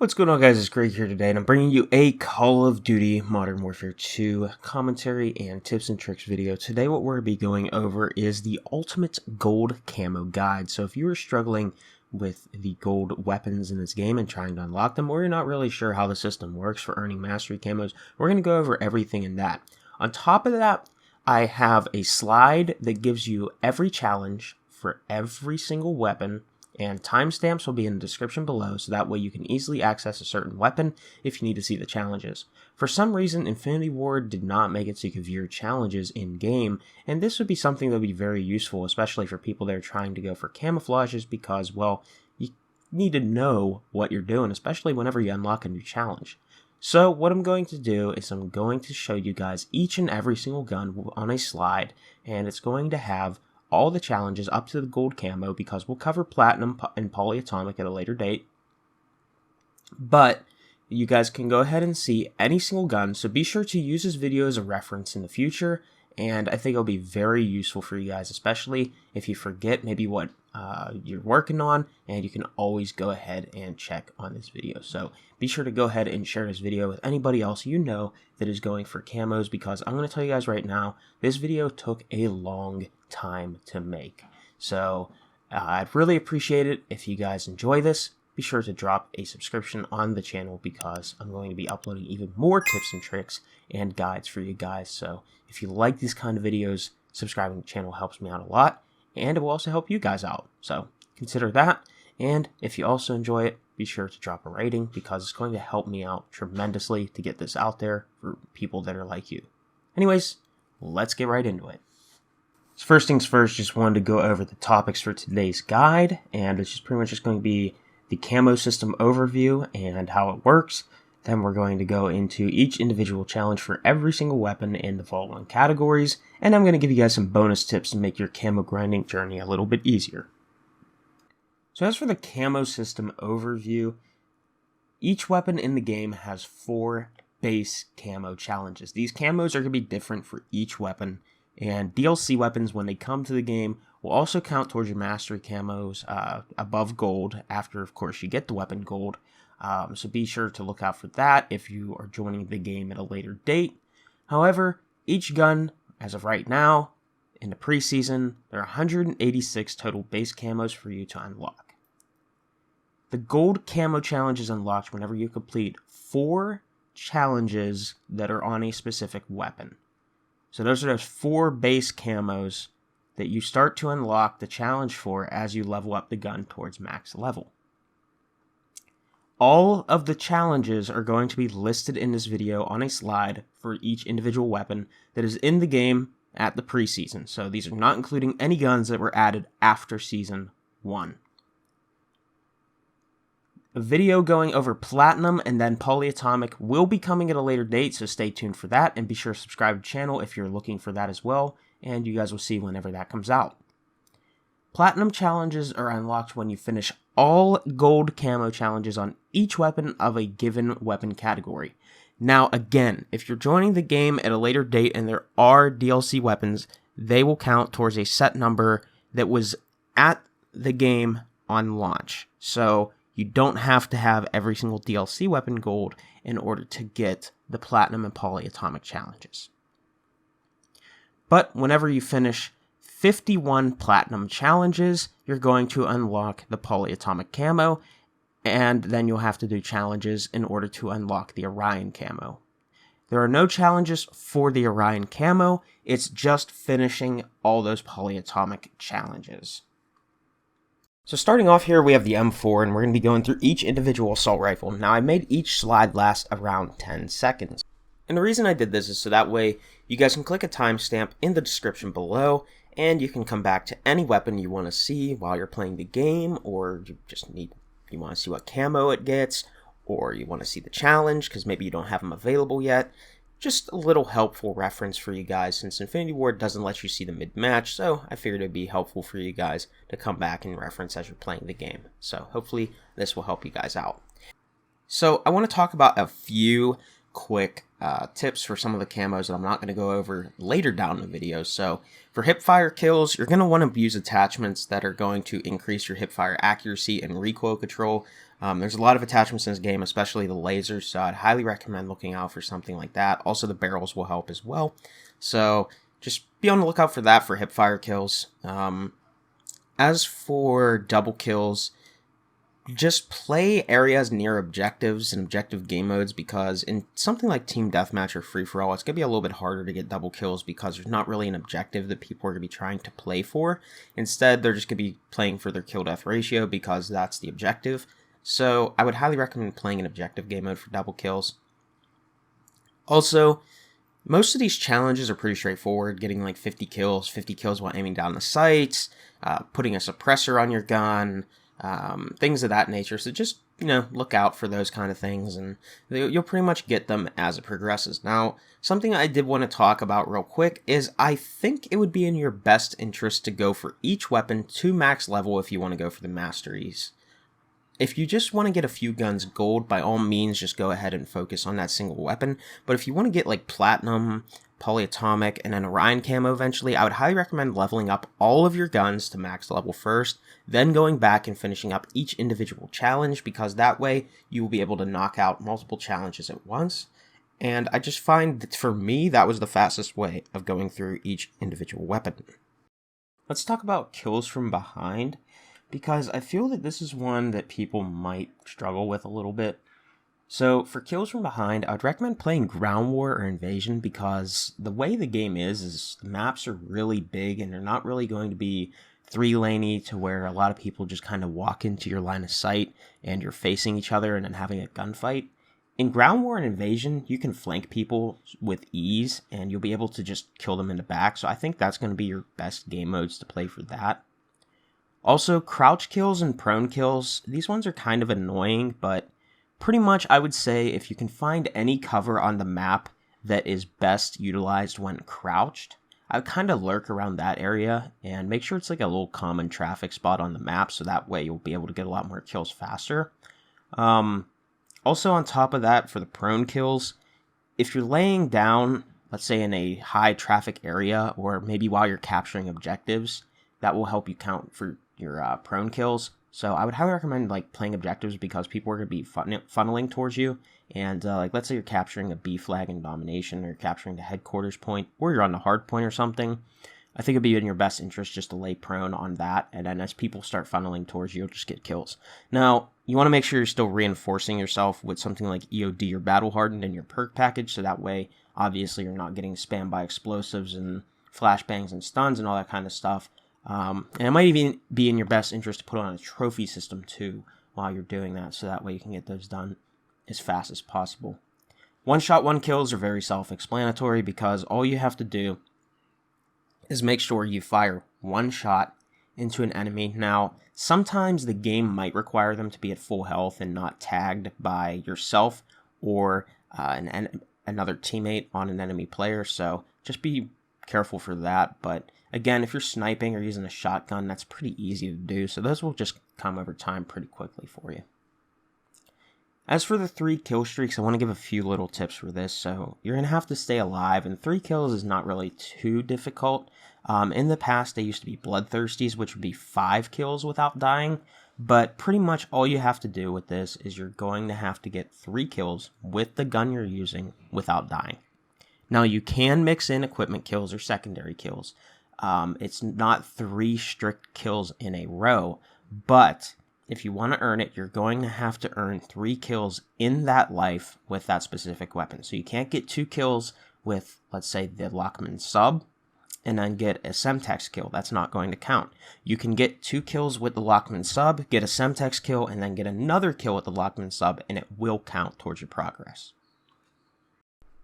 What's going on, guys? It's Greg here today, and I'm bringing you a Call of Duty Modern Warfare 2 commentary and tips and tricks video. Today what we're going to be going over is the ultimate gold camo guide. So if you are struggling with the gold weapons in this game and trying to unlock them, or you're not really sure how the system works for earning mastery camos, we're going to go over everything in that. On top of that, I have a slide that gives you every challenge for every single weapon, and timestamps will be in the description below, so that way you can easily access a certain weapon if you need to see the challenges. For some reason, InfinityWard did not make it so you could view challenges in-game, and this would be something that would be very useful, especially for people that are trying to go for camouflages, because, well, you need to know what you're doing, especially whenever you unlock a new challenge. So what I'm going to do is I'm going to show you guys each and every single gun on a slide, and it's going to have all the challenges up to the gold camo, because we'll cover platinum and polyatomic at a later date. But you guys can go ahead and see any single gun, so be sure to use this video as a reference in the future, and I think it'll be very useful for you guys, especially if you forget maybe what you're working on, and you can always go ahead and check on this video. So be sure to go ahead and share this video with anybody else you know that is going for camos, because I'm going to tell you guys right now, this video took a long time to make. So I'd really appreciate it if you guys enjoy this. Be sure to drop a subscription on the channel, because I'm going to be uploading even more tips and tricks and guides for you guys. So if you like these kind of videos, subscribing to the channel helps me out a lot, and it will also help you guys out. So consider that. And if you also enjoy it, be sure to drop a rating, because it's going to help me out tremendously to get this out there for people that are like you. Anyways, let's get right into it. So first things first, just wanted to go over the topics for today's guide, and it's just pretty much just going to be the camo system overview and how it works. Then we're going to go into each individual challenge for every single weapon in the following categories, and I'm going to give you guys some bonus tips to make your camo grinding journey a little bit easier. So as for the camo system overview, each weapon in the game has 4 base camo challenges. These camos are going to be different for each weapon, and DLC weapons, when they come to the game, will also count towards your mastery camos above gold, after, of course, you get the weapon gold. So be sure to look out for that if you are joining the game at a later date. However, each gun, as of right now, in the preseason, there are 186 total base camos for you to unlock. The gold camo challenge is unlocked whenever you complete 4 challenges that are on a specific weapon. So those are those 4 base camos that you start to unlock the challenge for as you level up the gun towards max level. All of the challenges are going to be listed in this video on a slide for each individual weapon that is in the game at the preseason. So these are not including any guns that were added after Season 1. A video going over platinum and then polyatomic will be coming at a later date, so stay tuned for that, and be sure to subscribe to the channel if you're looking for that as well, and you guys will see whenever that comes out. Platinum challenges are unlocked when you finish all gold camo challenges on each weapon of a given weapon category. Now again, if you're joining the game at a later date and there are DLC weapons, they will count towards a set number that was at the game on launch. So you don't have to have every single DLC weapon gold in order to get the platinum and polyatomic challenges. But whenever you finish 51 platinum challenges, you're going to unlock the polyatomic camo, and then you'll have to do challenges in order to unlock the Orion camo. There are no challenges for the Orion camo, it's just finishing all those polyatomic challenges. So starting off here, we have the M4, and we're going to be going through each individual assault rifle. Now I made each slide last around 10 seconds. And the reason I did this is so that way you guys can click a timestamp in the description below, and you can come back to any weapon you want to see while you're playing the game, or you want to see what camo it gets, or you want to see the challenge because maybe you don't have them available yet. Just a little helpful reference for you guys, since InfinityWard doesn't let you see the mid-match, so I figured it'd be helpful for you guys to come back and reference as you're playing the game. So hopefully this will help you guys out. So I want to talk about a few quick tips for some of the camos that I'm not going to go over later down in the video. So for hipfire kills, you're going to want to use attachments that are going to increase your hipfire accuracy and recoil control. There's a lot of attachments in this game, especially the lasers, so I'd highly recommend looking out for something like that. Also, the barrels will help as well, so just be on the lookout for that for hipfire kills. As for double kills, just play areas near objectives and objective game modes, because in something like Team Deathmatch or Free-For-All, it's going to be a little bit harder to get double kills because there's not really an objective that people are going to be trying to play for. Instead, they're just going to be playing for their kill-death ratio because that's the objective. So I would highly recommend playing an objective game mode for double kills. Also, most of these challenges are pretty straightforward, getting like 50 kills while aiming down the sights, putting a suppressor on your gun, things of that nature. So just, look out for those kind of things, and you'll pretty much get them as it progresses. Now, something I did want to talk about real quick is I think it would be in your best interest to go for each weapon to max level if you want to go for the masteries. If you just want to get a few guns gold, by all means, just go ahead and focus on that single weapon. But if you want to get like platinum, polyatomic, and an Orion camo eventually, I would highly recommend leveling up all of your guns to max level first, then going back and finishing up each individual challenge, because that way you will be able to knock out multiple challenges at once. And I just find that for me, that was the fastest way of going through each individual weapon. Let's talk about kills from behind, because I feel that this is one that people might struggle with a little bit. So for kills from behind, I would recommend playing Ground War or Invasion, because the way the game is the maps are really big and they're not really going to be 3-laney to where a lot of people just kind of walk into your line of sight and you're facing each other and then having a gunfight. In Ground War and Invasion, you can flank people with ease and you'll be able to just kill them in the back, so I think that's going to be your best game modes to play for that. Also, crouch kills and prone kills, these ones are kind of annoying, but pretty much I would say if you can find any cover on the map that is best utilized when crouched, I would kind of lurk around that area and make sure it's like a little common traffic spot on the map, so that way you'll be able to get a lot more kills faster. Also on top of that, for the prone kills, if you're laying down, let's say in a high traffic area, or maybe while you're capturing objectives, that will help you count for your prone kills. So I would highly recommend playing objectives, because people are going to be funneling towards you. And let's say you're capturing a B flag in domination, or you're capturing the headquarters point, or you're on the hard point or something. I think it'd be in your best interest just to lay prone on that, and then as people start funneling towards you, you'll just get kills. Now, you want to make sure you're still reinforcing yourself with something like EOD or Battle Hardened in your perk package, so that way, obviously, you're not getting spammed by explosives and flashbangs and stuns and all that kind of stuff. And it might even be in your best interest to put on a trophy system too while you're doing that, so that way you can get those done as fast as possible. One-shot, one-kills are very self-explanatory, because all you have to do is make sure you fire one shot into an enemy. Now, sometimes the game might require them to be at full health and not tagged by yourself or another teammate on an enemy player, so just be careful for that. But again, if you're sniping or using a shotgun, that's pretty easy to do, so those will just come over time pretty quickly for you. As for the 3 kill streaks, I want to give a few little tips for this. So you're going to have to stay alive, and 3 kills is not really too difficult. In the past, they used to be bloodthirsties, which would be 5 kills without dying, but pretty much all you have to do with this is you're going to have to get 3 kills with the gun you're using without dying. Now, you can mix in equipment kills or secondary kills. It's not 3 strict kills in a row, but if you want to earn it, you're going to have to earn 3 kills in that life with that specific weapon. So you can't get 2 kills with, let's say, the Lachmann Sub, and then get a Semtex kill. That's not going to count. You can get 2 kills with the Lachmann Sub, get a Semtex kill, and then get another kill with the Lachmann Sub, and it will count towards your progress.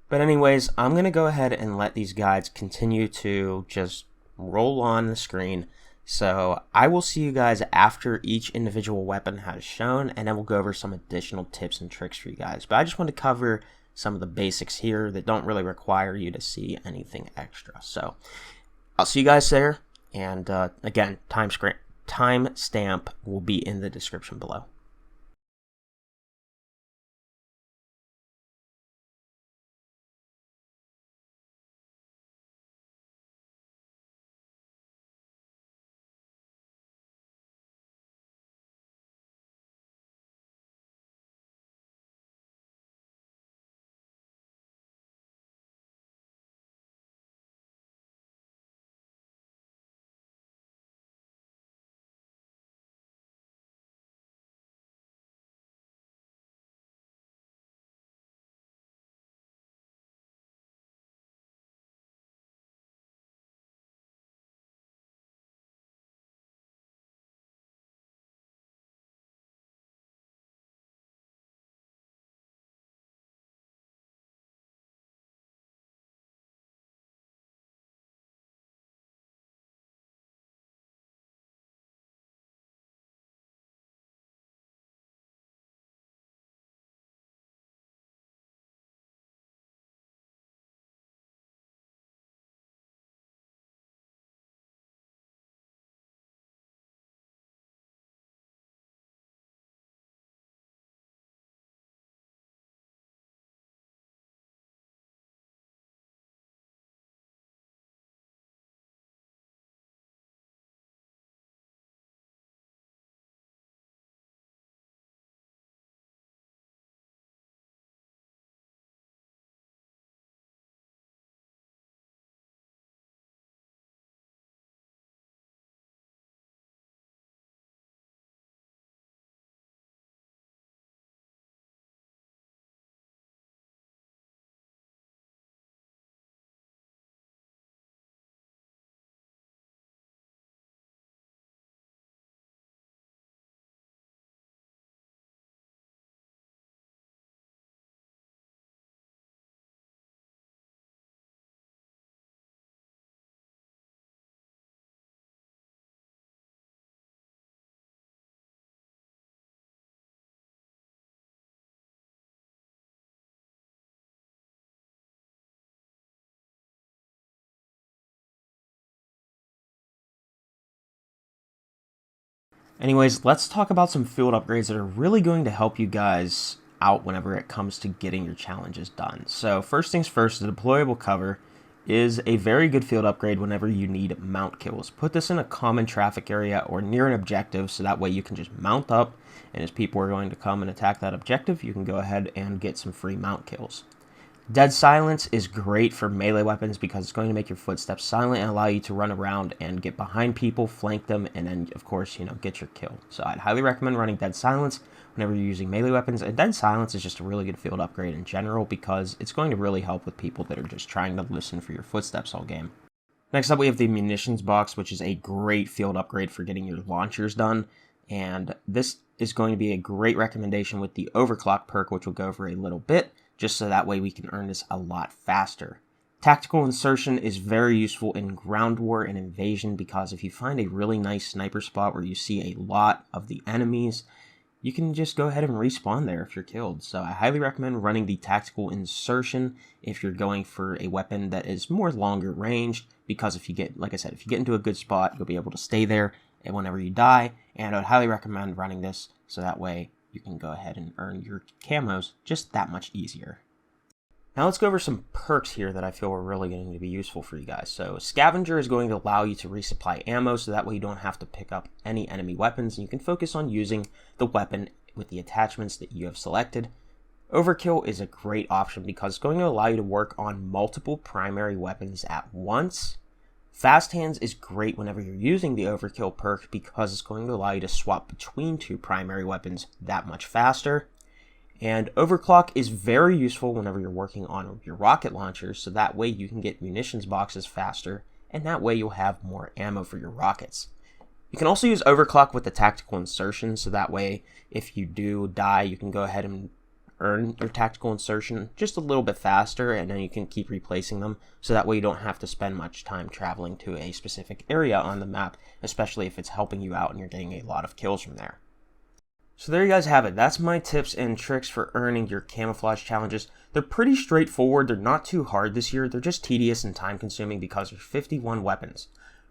But anyways, I'm going to go ahead and let these guides continue to just roll on the screen. So I will see you guys after each individual weapon has shown, and then we'll go over some additional tips and tricks for you guys. But I just want to cover some of the basics here that don't really require you to see anything extra. So I'll see you guys there, and again, timestamp will be in the description below. Anyways, let's talk about some field upgrades that are really going to help you guys out whenever it comes to getting your challenges done. So first things first, the deployable cover is a very good field upgrade whenever you need mount kills. Put this in a common traffic area or near an objective, so that way you can just mount up, and as people are going to come and attack that objective, you can go ahead and get some free mount kills. Dead silence is great for melee weapons because it's going to make your footsteps silent and allow you to run around and get behind people, flank them, and then of course, get your kill. So I'd highly recommend running dead silence whenever you're using melee weapons. And dead silence is just a really good field upgrade in general because it's going to really help with people that are just trying to listen for your footsteps all game. Next up, we have the munitions box, which is a great field upgrade for getting your launchers done. And this is going to be a great recommendation with the overclock perk, which we'll go over a little bit, just so that way we can earn this a lot faster. Tactical insertion is very useful in ground war and invasion because if you find a really nice sniper spot where you see a lot of the enemies, you can just go ahead and respawn there if you're killed. So I highly recommend running the tactical insertion if you're going for a weapon that is more longer range, because if you get, like I said, if you get into a good spot, you'll be able to stay there and whenever you die. And I would highly recommend running this so that way you can go ahead and earn your camos just that much easier. Now let's go over some perks here that I feel are really going to be useful for you guys. So Scavenger is going to allow you to resupply ammo, so that way you don't have to pick up any enemy weapons and you can focus on using the weapon with the attachments that you have selected. Overkill is a great option because it's going to allow you to work on multiple primary weapons at once. Fast Hands is great whenever you're using the Overkill perk because it's going to allow you to swap between two primary weapons that much faster. And Overclock is very useful whenever you're working on your rocket launchers, so that way you can get munitions boxes faster, and that way you'll have more ammo for your rockets. You can also use Overclock with the tactical insertion, so that way if you do die, you can go ahead and earn your tactical insertion just a little bit faster, and then you can keep replacing them, so that way you don't have to spend much time traveling to a specific area on the map, especially if it's helping you out and you're getting a lot of kills from there. So there you guys have it. That's my tips and tricks for earning your camouflage challenges. They're pretty straightforward. They're not too hard this year. They're just tedious and time consuming because there's 51 weapons.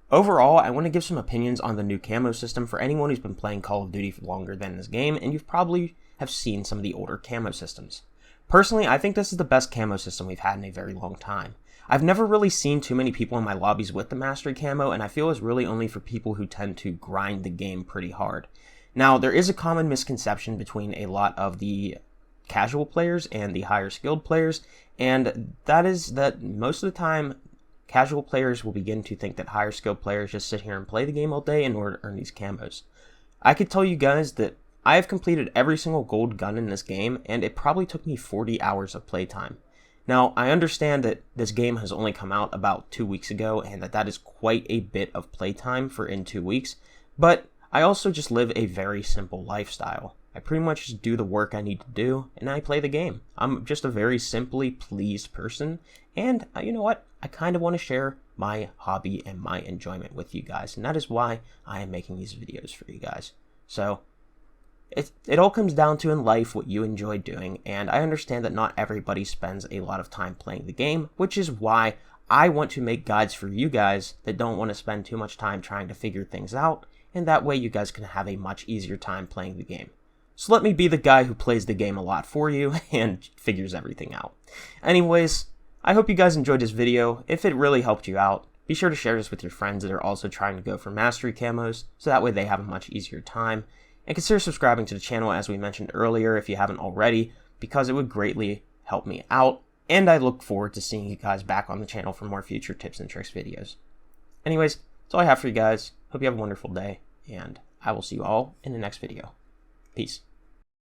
Overall, I want to give some opinions on the new camo system for anyone who's been playing Call of Duty for longer than this game, and you've probably have seen some of the older camo systems. Personally, I think this is the best camo system we've had in a very long time. I've never really seen too many people in my lobbies with the Mastery camo, and I feel it's really only for people who tend to grind the game pretty hard. Now, there is a common misconception between a lot of the casual players and the higher skilled players, and that is that most of the time, casual players will begin to think that higher skilled players just sit here and play the game all day in order to earn these camos. I could tell you guys that I have completed every single gold gun in this game, and it probably took me 40 hours of playtime. Now, I understand that this game has only come out about 2 weeks ago, and that is quite a bit of playtime for in 2 weeks, but I also just live a very simple lifestyle. I pretty much just do the work I need to do, and I play the game. I'm just a very simply pleased person, and you know what? I kind of want to share my hobby and my enjoyment with you guys, and that is why I am making these videos for you guys. So, it all comes down to in life what you enjoy doing, and I understand that not everybody spends a lot of time playing the game, which is why I want to make guides for you guys that don't want to spend too much time trying to figure things out, and that way you guys can have a much easier time playing the game. So let me be the guy who plays the game a lot for you and figures everything out. Anyways, I hope you guys enjoyed this video. If it really helped you out, be sure to share this with your friends that are also trying to go for Mastery camos, so that way they have a much easier time. And consider subscribing to the channel as we mentioned earlier if you haven't already, because it would greatly help me out, and I look forward to seeing you guys back on the channel for more future tips and tricks videos. Anyways, that's all I have for you guys. Hope you have a wonderful day, and I will see you all in the next video. Peace.